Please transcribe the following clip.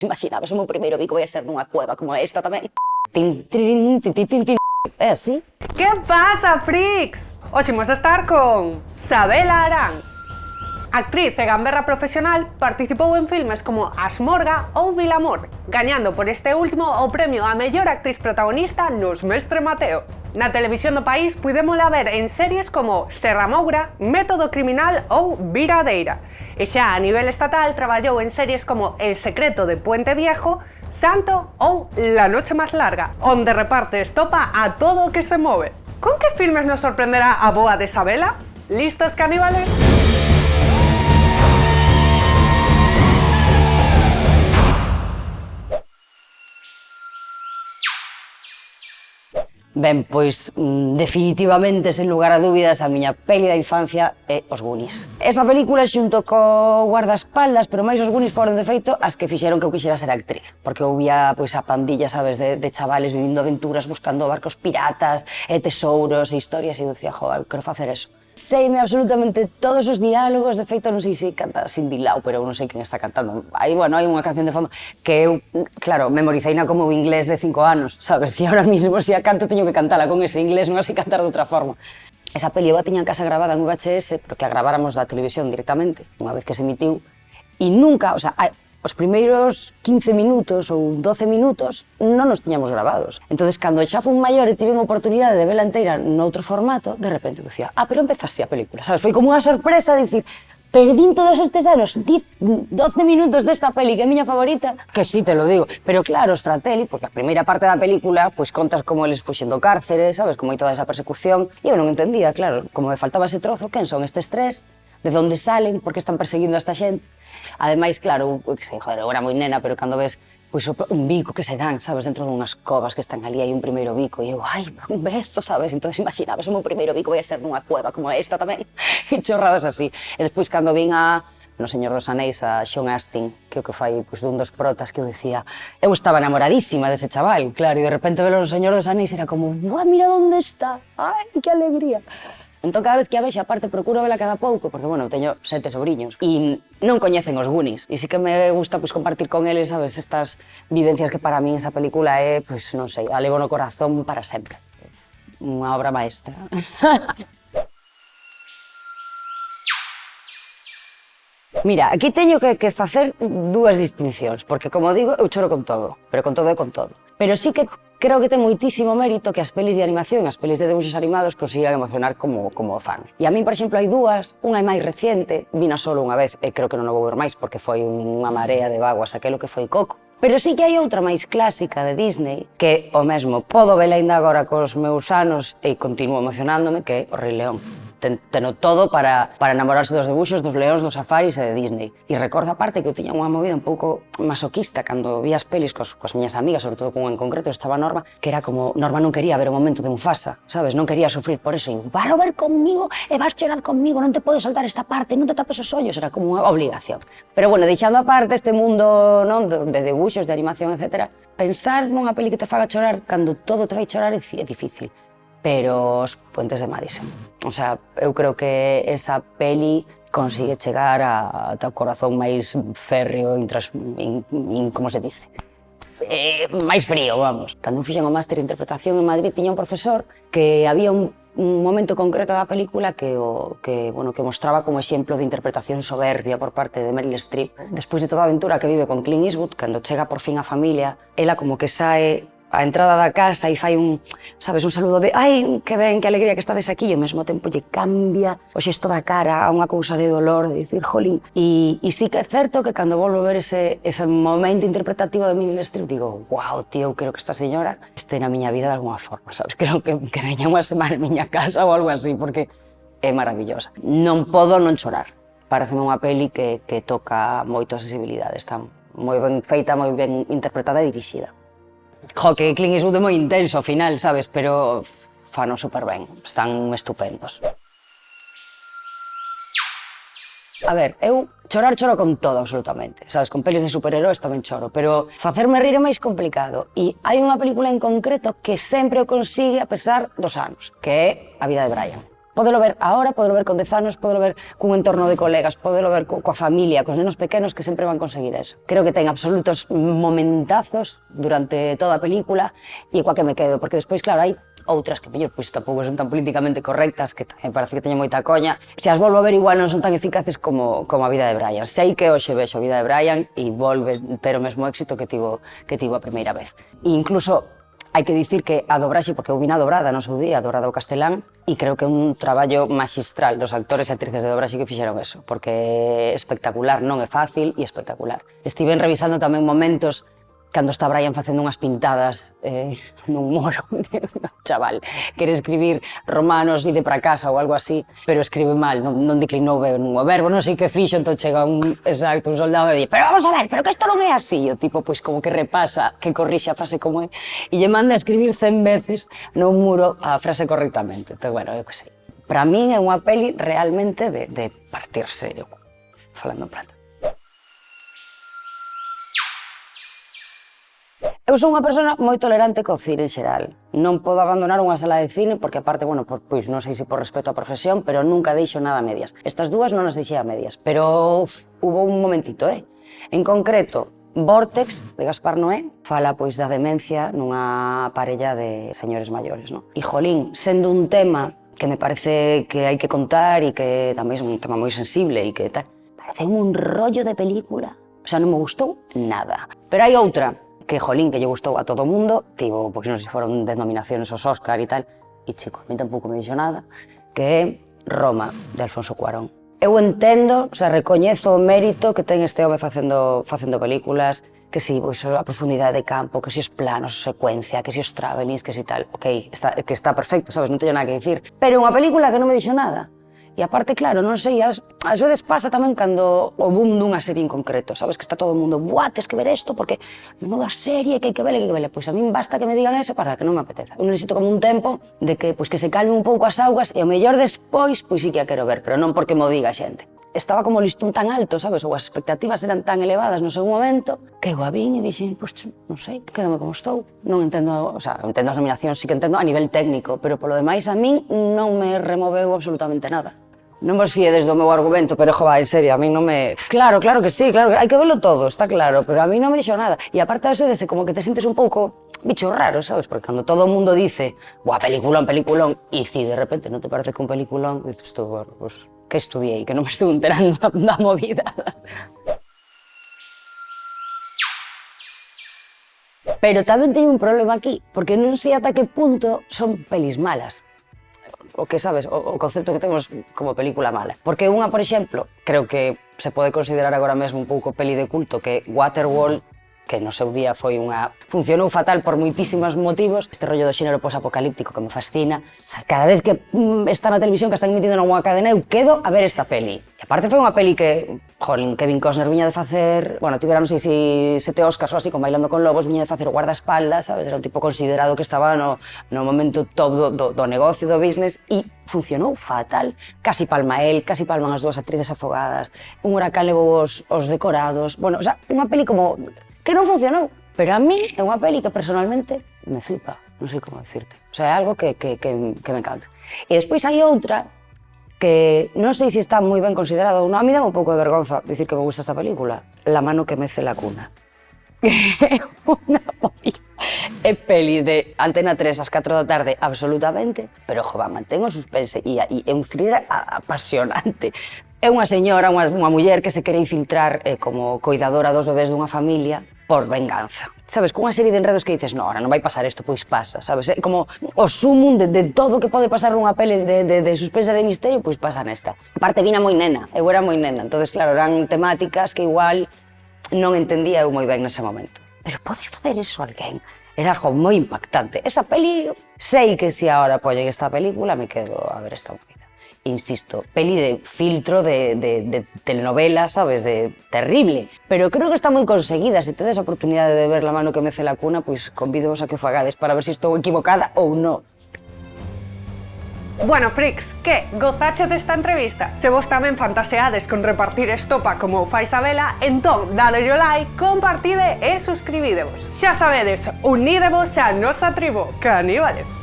Imaginabas o meu primeiro bico vai a ser nunha cueva como esta tamén. Tin, tin, tin, tin, tin, tin. É así. ¿Qué pasa, freaks? Hoxe imos a estar con Sabela Arán. Actriz e gamberra profesional, participou en filmes como Asmorga ou Vilamor, gañando por este último o premio a mellor actriz protagonista nos Mestre Mateo. Na televisión do país pudémola ver en series como Serra Moura, Método Criminal ou Viradeira. E xa a nivel estatal traballou en series como El secreto de Puente Viejo, Santo ou La noche más larga, onde reparte estopa a todo o que se move. Con que filmes nos sorprenderá a boa de Sabela? Listos, caníbales? Ben, pois, definitivamente, sen lugar a dúbidas, a miña peli da infancia é Os Goonies. Esa película xunto co guardaespaldas, pero máis Os Goonies foron, de feito, as que fixeron que eu quixera ser actriz. Porque eu vía, pois, a pandilla, sabes, de chavales vivindo aventuras, buscando barcos piratas, e tesouros, e historias, e eu dicía, jo, eu quero facer eso. Seime absolutamente todos os diálogos, de feito, non sei se canta Cindy Lau, pero eu non sei quen está cantando. Aí, bueno, hai unha canción de fondo que eu, claro, memoriceina como o inglés de 5 anos, sabes? E ahora mismo, se a canto, teño que cantala con ese inglés, non sei cantar de outra forma. Esa peli eu a tiña en casa grabada en VHS, porque a grabáramos da televisión directamente, unha vez que se emitiu, e nunca, o sea, os primeiros 15 minutos ou 12 minutos non nos tiñamos grabados. Entonces, cando xa fui maior e tive a oportunidade de vela inteira noutro formato, de repente dicía, pero empezaste a película, sabes? Foi como unha sorpresa dicir, perdín todos estes anos 12 minutos desta peli que é a miña favorita, que sí, te lo digo, pero claro, os Fratelli, porque a primeira parte da película, pois contas como eles fuxen do cárcere, sabes, como hai toda esa persecución, e eu non entendía, claro, como me faltaba ese trozo, quen son estes tres, de onde salen, por que están perseguindo a esta xente. Ademais, claro, que sei, joder, eu era moi nena, pero cando ves pois, un bico que se dan, sabes, dentro dunhas covas que están ali, hai un primeiro bico, e eu, un bezo, sabes? Entón, imaginabas, o meu primeiro bico vai a ser nunha cueva como esta tamén, e chorradas así. E despois, cando vin no Señor dos Anéis, a Sean Astin, que o que fai pois, dun dos protas, que eu dicía, eu estaba enamoradísima dese chaval, claro, e de repente velo no Señor dos Anéis era como, buah, mira onde está, ai, que alegría. Entón, cada vez que a vexo, aparte, procuro vela cada pouco, porque, bueno, teño 7 sobriños, e non coñecen os Goonies, e sí que me gusta, pois, compartir con eles, sabes, estas vivencias que para min esa película é, pois, non sei, a levo no corazón para sempre. Unha obra maestra. Mira, aquí teño que facer dúas distincións, porque, como digo, eu choro con todo, pero con todo e con todo. Pero sí que creo que ten moitísimo mérito que as pelis de animación e as pelis de debuxos animados consigan emocionar como fan. E a min, por exemplo, hai dúas, unha é máis reciente, vina solo unha vez, e creo que non o vou ver máis porque foi unha marea de vaguas aquelo que foi Coco. Pero sí que hai outra máis clásica de Disney, que o mesmo podo vela ainda agora cos meus anos e continuo emocionándome, que é O Rei León. Teno todo para enamorarse dos debuxos, dos leóns, dos safaris e de Disney. E recordo aparte que eu tiña unha movida un pouco masoquista cando vi as pelis coas miñas amigas, sobre todo con en concreto, estaba Norma, que era como, Norma non quería ver o momento de Mufasa, sabes? Non quería sufrir por eso, e vas a ver conmigo e vas chorar conmigo, non te podes saltar esta parte, non te tapes os ollos, era como unha obligación. Pero bueno, deixando aparte este mundo, non, de debuxos, de animación, etc., pensar nunha peli que te faga chorar cando todo te vai chorar é difícil. Pero Os Puentes de Madison. O sea, eu creo que esa peli consigue chegar ao corazón máis férreo, como se dice? Máis frío, vamos. Cando fixen o máster de interpretación en Madrid, tiña un profesor que había un momento concreto da película que mostraba como exemplo de interpretación soberbia por parte de Meryl Streep. Despois de toda a aventura que vive con Clint Eastwood, cando chega por fin a familia, ela como que sae a entrada da casa e fai un saludo de ai, que ben, que alegría que estades aquí, e ao mesmo tempo lle cambia o xesto da cara a unha cousa de dolor, de dicir, jolín. E sí que é certo que cando volvo a ver ese momento interpretativo de Meryl Streep, digo, guau, tío, eu creo que esta señora este na miña vida de alguna forma, sabes? Creo que veña unha semana en miña casa ou algo así, porque é maravillosa. Non podo non chorar. Pareceme unha peli que toca moito a sensibilidade, está moi ben feita, moi ben interpretada e dirixida. Jo, que Clint Eastwood é moi intenso ao final, sabes? Pero fano super ben, están estupendos. A ver, eu choro con todo, absolutamente. Sabes, con pelis de superheróis tamén choro, pero facerme rir é máis complicado. E hai unha película en concreto que sempre o consigue a pesar dos anos, que é A vida de Brian. Podelo ver ahora, podelo ver con 10 anos, podelo ver cun entorno de colegas, podelo ver coa familia, cos nenos pequenos que sempre van conseguir eso. Creo que ten absolutos momentazos durante toda a película e coa que me quedo, porque despois, claro, hai outras que mellor pois tampouco son tan políticamente correctas, que me parece que teñen moita coña. Se as volvo a ver igual non son tan eficaces como a vida de Brian. Sei que hoxe vexo a vida de Brian e volve ter o mesmo éxito que tivo a primeira vez. E incluso hai que dicir que a dobraxe, porque eu vina dobrada no seu día, dobrada ao castelán, e creo que é un traballo maxistral dos actores e actrices de dobraxe que fixeron eso, porque é espectacular, non é fácil e espectacular. Estiven revisando tamén momentos cando está Brian facendo unhas pintadas nun moro, chaval, quere escribir romanos, ide para casa ou algo así, pero escribe mal, non declinou ben o verbo, non sei que fixo, entón chega un soldado e di, pero vamos a ver, pero que isto non é así, o tipo, pois como que repasa, que corrixe a frase como é, e lle manda a escribir 100 veces no muro a frase correctamente, entón, bueno, eu que sei. Para min é unha peli realmente de partirse, falando en plata. Eu son unha persona moi tolerante co cine en xeral. Non podo abandonar unha sala de cine porque, aparte, bueno, pois non sei se por respeto á profesión, pero nunca deixo nada a medias. Estas dúas non as deixei a medias, pero hubo un momentito, En concreto, Vórtex, de Gaspar Noé, fala pois da demencia nunha parella de señores maiores, non? E, jolín, sendo un tema que me parece que hai que contar e que tamén é un tema moi sensible e que tal, parece un rollo de película. O sea, non me gustou nada. Pero hai outra que, jolín, que lle gustou a todo o mundo, tivo, pois non sei se foron 10 nominacións aos Óscar e tal, e chico, a mí tampouco me dixo nada, que é Roma, de Alfonso Cuarón. Eu entendo, o sea, recoñezo o mérito que ten este home facendo películas, que si, pois, a profundidade de campo, que si os planos, a secuencia, que si os travelings, que si tal, ok, que está perfecto, sabes, non teño nada que dicir, pero unha película que non me dixo nada. E aparte, claro, non sei, ás veces pasa tamén cando o boom dunha serie en concreto, sabes, que está todo o mundo, buah, tes que ver isto, porque menuda serie, que hai que vele, pois a min basta que me digan eso para que non me apeteza. Eu necesito como un tempo de que se calmen un pouco as augas e ao mellor despois, pois sí que a quero ver, pero non porque mo diga a xente. Estaba como o listón tan alto, sabes, ou as expectativas eran tan elevadas no seu momento, que eu a vin e dixen, pois, non sei, quédame como estou. Non entendo, o sea, entendo as nominacións, sí que entendo a nivel técnico, pero polo demais a min non me removeu absolutamente nada. Non vos fiedes do meu argumento, pero, jova, en serio, a mí non me... Claro que sí, claro, hai que verlo todo, está claro, pero a mí non me dixo nada. E aparte, ás veces, como que te sientes un pouco bicho raro, sabes? Porque cando todo o mundo dice, buah, peliculón, e si de repente non te parece que un peliculón, dices tú, bueno, pues, que estudiei, que non me estuve enterando da movida. Pero tamén teño un problema aquí, porque non sei ata que punto son pelis malas. O que, sabes, o concepto que temos como película mala. Porque unha, por exemplo, creo que se pode considerar agora mesmo un pouco peli de culto, que Waterworld, que no seu día foi unha... funcionou fatal por moitísimos motivos. Este rollo do xénero posapocalíptico que me fascina. Cada vez que está na televisión, que están emitindo nunha cadena, eu quedo a ver esta peli. E aparte foi unha peli que, jolín, Kevin Costner viña de facer... Bueno, tivera, non sei se 7 Óscars ou así, con Bailando con Lobos, viña de facer o guardaespaldas, sabes? Era un tipo considerado que estaba no momento top do negocio, do business, e funcionou fatal. Casi palma él, casi palman as dúas actrices afogadas, un huracán levou os decorados... Bueno, o sea, unha peli como... que non funcionou, pero a mí é unha peli que personalmente me flipa, non sei como decirte. O sea, é algo que me encanta. E despois hai outra que non sei se está moi ben considerada ou non. A mí dá un pouco de vergonza dicir que me gusta esta película, La mano que mece la cuna. É unha movida. É peli de Antena 3 ás 4 da tarde, absolutamente, pero, jova, mantén o suspense e é un thriller apasionante. É unha señora, unha muller que se quere infiltrar como coidadora dos bebés dunha familia por venganza. Sabes, cunha serie de enredos que dices, no, ahora non vai pasar isto, pois pasa, sabes? É como o sumum de todo que pode pasar nunha peli de suspense de misterio, pois pasa nesta. Aparte, vina moi nena, eu era moi nena, entonces, claro, eran temáticas que igual non entendía eu moi ben nese momento. Pero poder facer eso a alguén era algo moi impactante. Esa peli, sei que se agora apoyen esta película, me quedo a ver esta movida. Insisto, peli de filtro de telenovela, sabes, de terrible. Pero creo que está moi conseguida. Se tedes a oportunidade de ver La mano que mece la cuna, pois convídovos a que o fagades para ver se estou equivocada ou non. Bueno, freaks, que gozache desta entrevista? Se vos tamén fantaseades con repartir estopa como fai Sabela, entón dadelle like, compartide e suscribidevos. Xa sabedes, unídevos a nosa tribo caníbales.